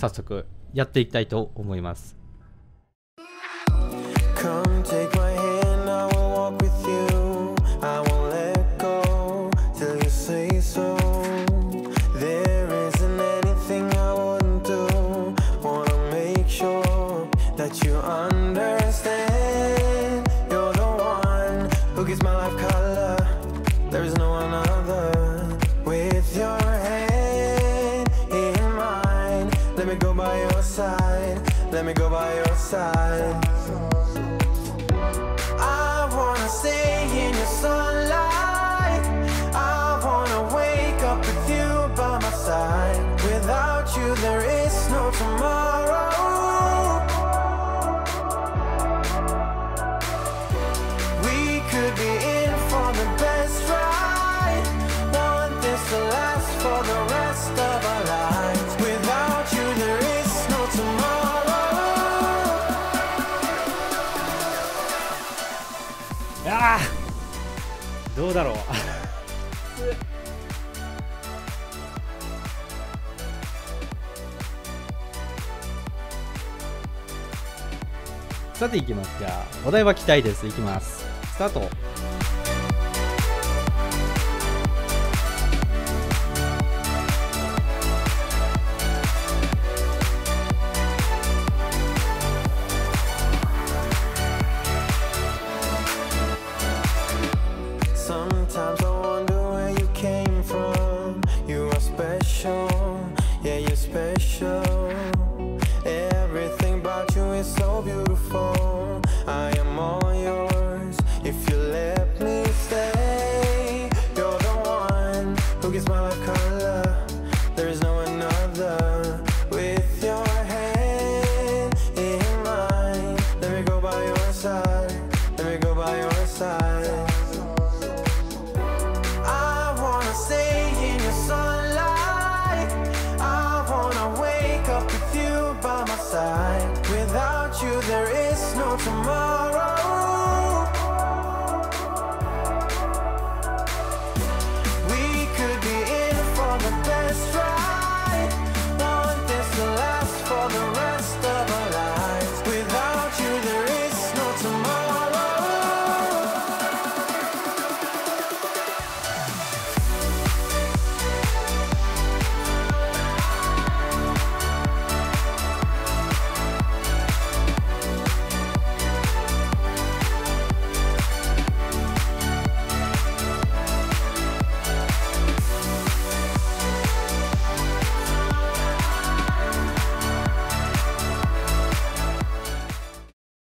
早速やっていきたいと思います。Come take my hand, I will walk with you. I won't let go till you say so. There isn't anything I wouldn't do. Wanna make sure that you understand. You're the one who gives my life color. There is no one other. With your hand in mine, let me go by your side. Let me go by your side.Stay in your sunlight. I wanna wake up with you by my side. Without you, there is no tomorrow. We could be in for the best ride. Want this to last for the rest of our lives. Without you, there is no tomorrow.どうだろうさていきます。じゃあお題は期待です。いきます。スタート。Sometimes I wonder where you came from. You are special, yeah, you're special. Everything about you is so beautiful. I